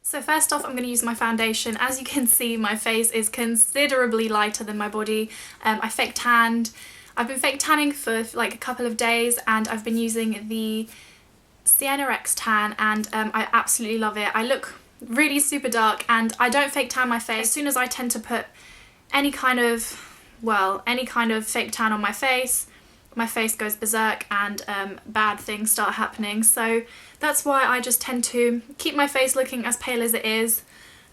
So first off, I'm going to use my foundation. As you can see, my face is considerably lighter than my body. I fake tanned. I've been fake tanning for like a couple of days, and I've been using the Sienna X tan, and I absolutely love it. I look really super dark, and I don't fake tan my face. As soon as I tend to put any kind of fake tan on my face goes berserk, and bad things start happening. So that's why I just tend to keep my face looking as pale as it is,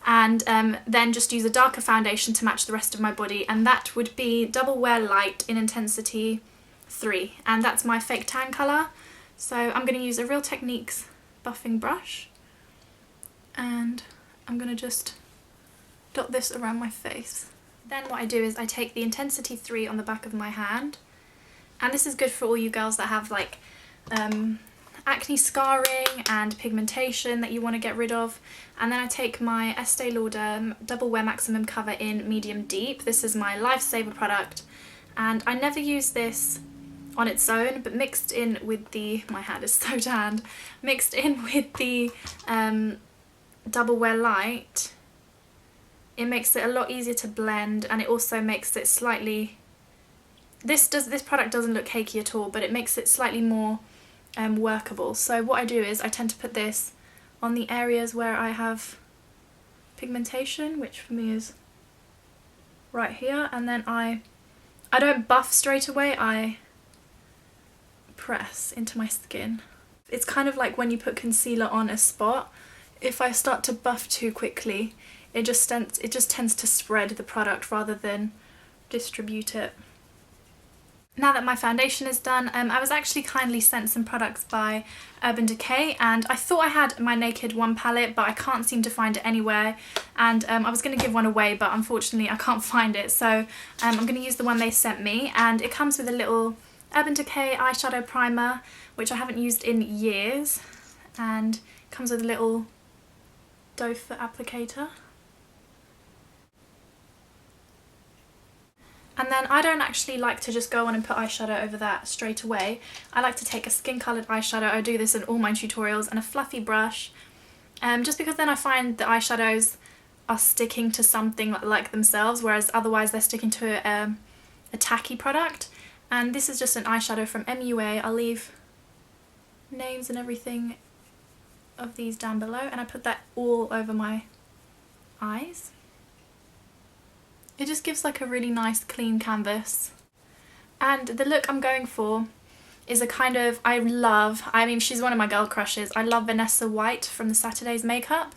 and then just use a darker foundation to match the rest of my body, and that would be Double Wear Light in intensity 3, and that's my fake tan colour. So I'm going to use a Real Techniques buffing brush, and I'm going to just dot this around my face. Then what I do is I take the intensity 3 on the back of my hand, and this is good for all you girls that have like acne scarring and pigmentation that you want to get rid of. And then I take my Estee Lauder Double Wear Maximum Cover in Medium Deep. This is my lifesaver product, and I never use this on its own, but mixed in with the, my hand is so tanned, mixed in with the Double Wear Light, it makes it a lot easier to blend, and it also makes it slightly, this product doesn't look cakey at all, but it makes it slightly more workable. So what I do is I tend to put this on the areas where I have pigmentation, which for me is right here, and then I don't buff straight away, I press into my skin. It's kind of like when you put concealer on a spot. If I start to buff too quickly, it just tends to spread the product rather than distribute it. Now that my foundation is done, I was actually kindly sent some products by Urban Decay, and I thought I had my Naked 1 palette, but I can't seem to find it anywhere, and I was going to give one away, but unfortunately I can't find it, so I'm going to use the one they sent me, and it comes with a little Urban Decay eyeshadow primer, which I haven't used in years, and comes with a little doe foot applicator. And then I don't actually like to just go on and put eyeshadow over that straight away. I like to take a skin coloured eyeshadow, I do this in all my tutorials, and a fluffy brush, just because then I find the eyeshadows are sticking to something like themselves, whereas otherwise they're sticking to a tacky product. And this is just an eyeshadow from MUA. I'll leave names and everything of these down below, and I put that all over my eyes. It just gives like a really nice clean canvas. And the look I'm going for is a kind of, I mean she's one of my girl crushes, I love Vanessa White from the Saturdays makeup.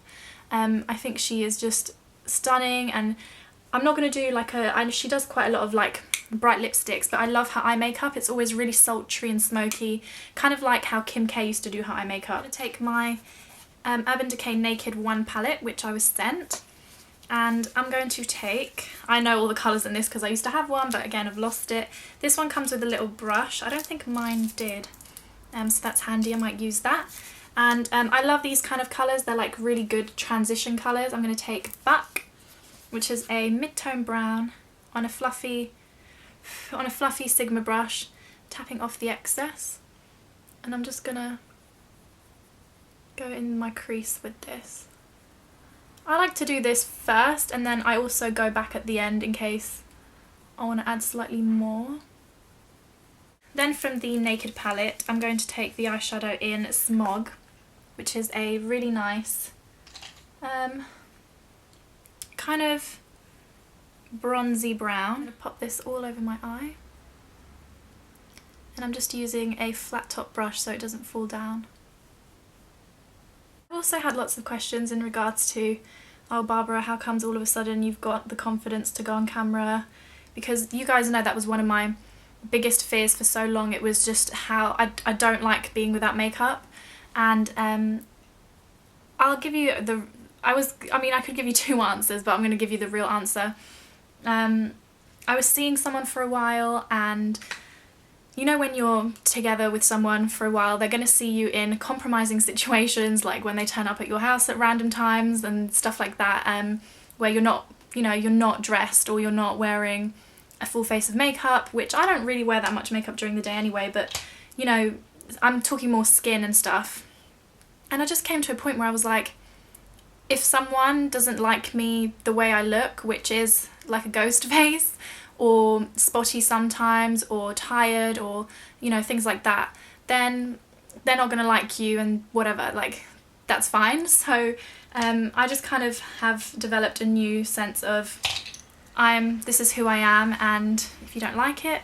I think she is just stunning, and I'm not going to do like she does quite a lot of like bright lipsticks, but I love her eye makeup. It's always really sultry and smoky, kind of like how Kim K used to do her eye makeup. I'm going to take my Urban Decay Naked 1 palette, which I was sent, and I'm going to take, I know all the colours in this because I used to have one, but again I've lost it. This one comes with a little brush. I don't think mine did, so that's handy, I might use that. And I love these kind of colours, they're like really good transition colours. I'm going to take Buck, which is a mid-tone brown, on a fluffy Sigma brush, tapping off the excess, and I'm just gonna go in my crease with this. I like to do this first, and then I also go back at the end in case I want to add slightly more. Then from the Naked palette, I'm going to take the eyeshadow in Smog, which is a really nice kind of bronzy brown. I'm going to pop this all over my eye, and I'm just using a flat top brush so it doesn't fall down. I've also had lots of questions in regards to, oh Barbara, how comes all of a sudden you've got the confidence to go on camera? Because you guys know that was one of my biggest fears for so long. It was just how I don't like being without makeup, and I'll give you the, I could give you two answers, but I'm going to give you the real answer. I was seeing someone for a while, and you know when you're together with someone for a while, they're going to see you in compromising situations, like when they turn up at your house at random times and stuff like that, where you're not, you're not dressed, or you're not wearing a full face of makeup, which I don't really wear that much makeup during the day anyway, but I'm talking more skin and stuff. And I just came to a point where I was like, if someone doesn't like me the way I look, which is like a ghost face, or spotty sometimes, or tired, or you know, things like that, then they're not gonna like you and whatever, like that's fine. So I just kind of have developed a new sense of this is who I am, and if you don't like it,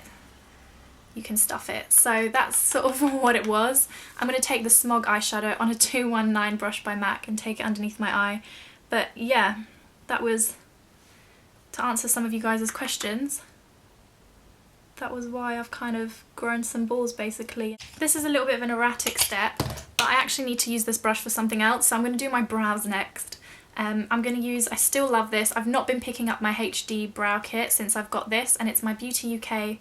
you can stuff it. So that's sort of what it was. I'm going to take the Smog eyeshadow on a 219 brush by MAC and take it underneath my eye. But yeah, that was to answer some of you guys' questions. That was why I've kind of grown some balls basically. This is a little bit of an erratic step, but I actually need to use this brush for something else, so I'm going to do my brows next. I'm going to use, I still love this, I've not been picking up my HD brow kit since I've got this, and it's my Beauty UK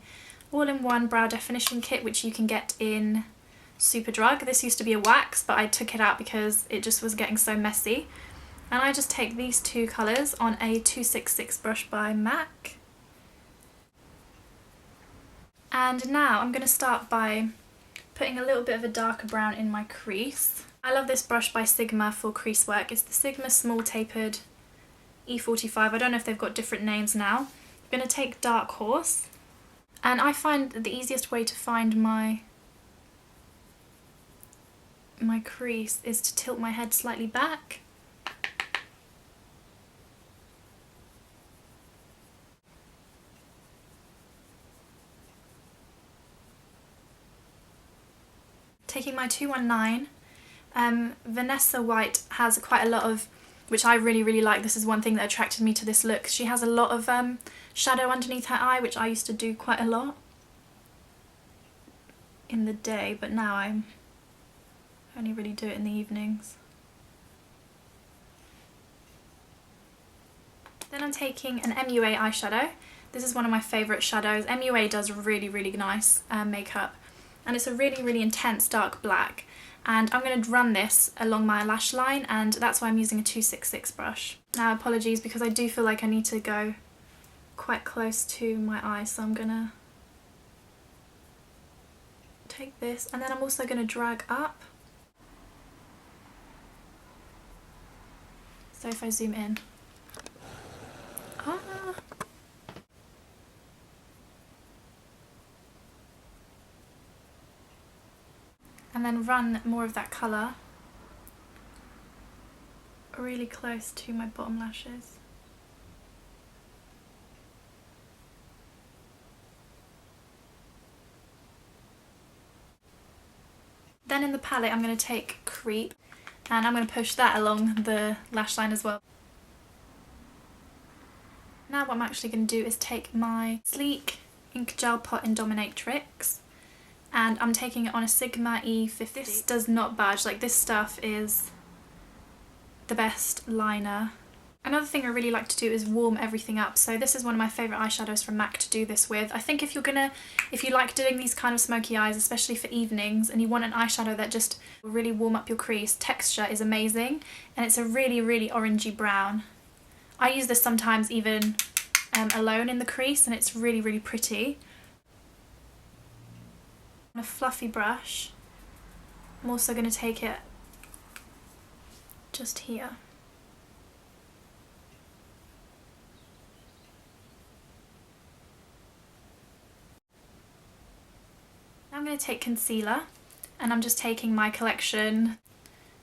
all-in-one brow definition kit, which you can get in Superdrug. This used to be a wax, but I took it out because it just was getting so messy. And I just take these two colours on a 266 brush by MAC. And now I'm going to start by putting a little bit of a darker brown in my crease. I love this brush by Sigma for crease work. It's the Sigma Small Tapered E45. I don't know if they've got different names now. I'm going to take Dark Horse. And I find that the easiest way to find my crease is to tilt my head slightly back. Taking my 219, Vanessa White has quite a lot of, which I really like, this is one thing that attracted me to this look. She has a lot of shadow underneath her eye, which I used to do quite a lot in the day, but now I only really do it in the evenings. Then I'm taking an MUA eyeshadow. This is one of my favourite shadows. MUA does really nice makeup, and it's a really intense dark black. And I'm going to run this along my lash line, and that's why I'm using a 266 brush. Now apologies, because I do feel like I need to go quite close to my eye, so I'm going to take this, and then I'm also going to drag up. So if I zoom in. And then run more of that colour really close to my bottom lashes. Then in the palette I'm going to take Creep, and I'm going to push that along the lash line as well. Now what I'm actually going to do is take my Sleek Ink Gel Pot in Dominatrix, and I'm taking it on a Sigma E50. This does not budge, like this stuff is the best liner. Another thing I really like to do is warm everything up, so this is one of my favourite eyeshadows from MAC to do this with. I think if you like doing these kind of smoky eyes, especially for evenings, and you want an eyeshadow that just will really warm up your crease, Texture is amazing, and it's a really orangey brown. I use this sometimes even alone in the crease, and it's really pretty. On a fluffy brush, I'm also going to take it just here. Now I'm going to take concealer, and I'm just taking my collection,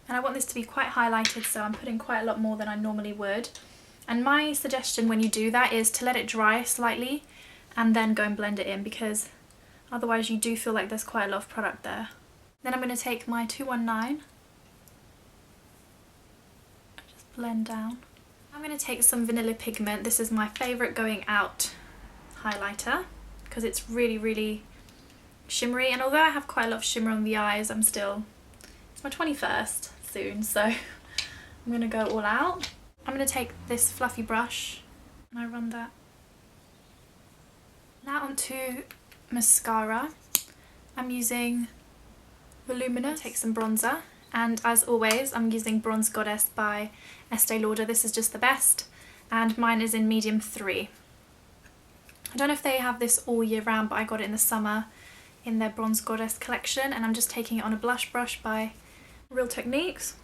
and I want this to be quite highlighted, so I'm putting quite a lot more than I normally would. And my suggestion when you do that is to let it dry slightly and then go and blend it in, because otherwise you do feel like there's quite a lot of product there. Then I'm going to take my 219 and just blend down. I'm going to take some Vanilla Pigment. This is my favourite going out highlighter because it's really shimmery, and although I have quite a lot of shimmer on the eyes, it's my 21st soon, so I'm going to go all out. I'm going to take this fluffy brush and I run that. Now onto mascara. I'm using Voluminous. Take some bronzer, and as always I'm using Bronze Goddess by Estee Lauder. This is just the best, and mine is in medium 3. I don't know if they have this all year round, but I got it in the summer in their Bronze Goddess collection, and I'm just taking it on a blush brush by Real Techniques.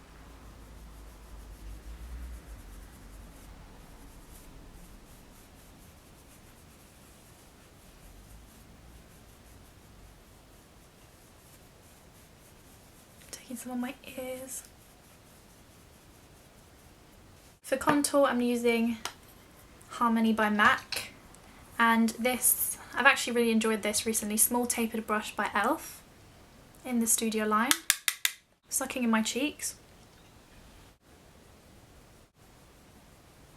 Taking some on my ears. For contour, I'm using Harmony by MAC, and this, I've actually really enjoyed this recently, Small Tapered Brush by e.l.f. in the Studio line. Sucking in my cheeks.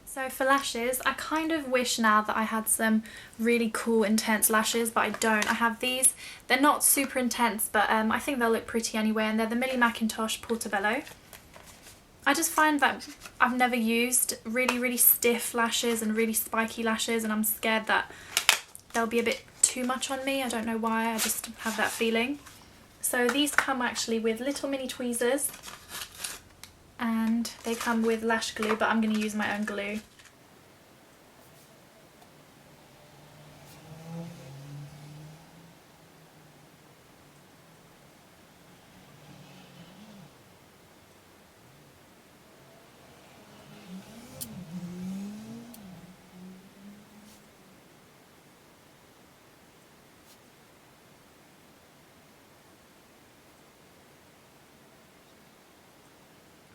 So for lashes, I kind of wish now that I had some really cool intense lashes, but I don't. I have these. They're not super intense, but I think they'll look pretty anyway, and they're the Millie Mackintosh Portobello. I just find that I've never used really stiff lashes and really spiky lashes, and I'm scared that they'll be a bit too much on me. I don't know why, I just have that feeling. So these come actually with little mini tweezers, and they come with lash glue, but I'm going to use my own glue.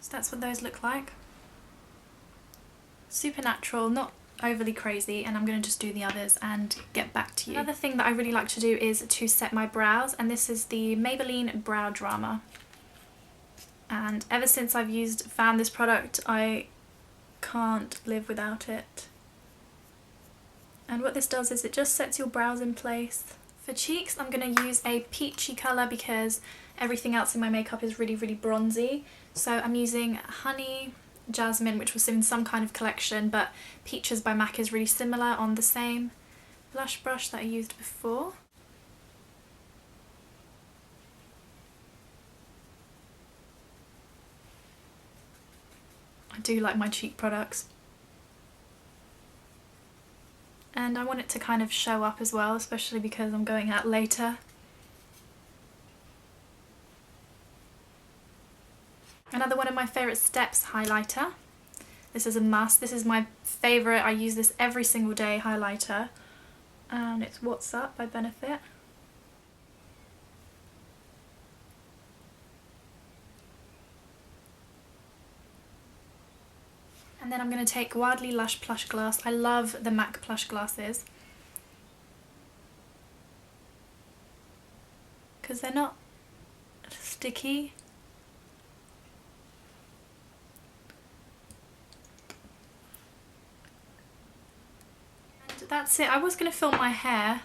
So that's what those look like. Super natural, not overly crazy, and I'm going to just do the others and get back to you. Another thing that I really like to do is to set my brows, and this is the Maybelline Brow Drama. And ever since I've found this product, I can't live without it. And what this does is it just sets your brows in place. For cheeks, I'm going to use a peachy colour because everything else in my makeup is really bronzy. So I'm using Honey Jasmine, which was in some kind of collection, but Peaches by MAC is really similar, on the same blush brush that I used before. I do like my cheek products. And I want it to kind of show up as well, especially because I'm going out later. Another one of my favourite steps, highlighter. This is a must. This is my favourite. I use this every single day, highlighter. And it's What's Up by Benefit. And then I'm going to take Wildly Lush Plushglass. I love the MAC plush glasses, because they're not sticky. And that's it. I was going to film my hair,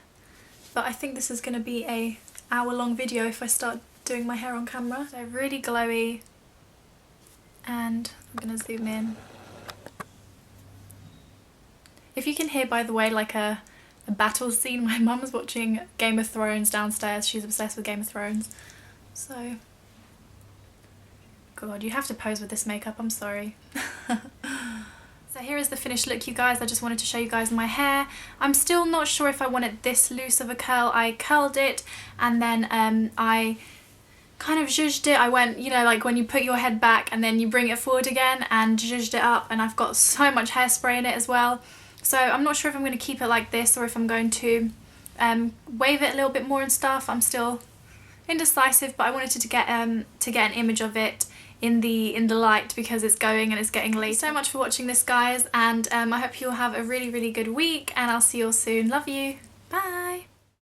but I think this is going to be a hour-long video if I start doing my hair on camera. So really glowy, and I'm going to zoom in. If you can hear, by the way, like a battle scene, my mum's watching Game of Thrones downstairs. She's obsessed with Game of Thrones. So, God, you have to pose with this makeup, I'm sorry. So here is the finished look, you guys. I just wanted to show you guys my hair. I'm still not sure if I want it this loose of a curl. I curled it, and then I kind of zhuzhed it. I went, you know, like when you put your head back and then you bring it forward again, and zhuzhed it up, and I've got so much hairspray in it as well. So I'm not sure if I'm going to keep it like this or if I'm going to wave it a little bit more and stuff. I'm still indecisive, but I wanted to get an image of it in the light because it's going and it's getting late. Thank you so much for watching this, guys, and I hope you'll have a really good week, and I'll see you all soon. Love you. Bye.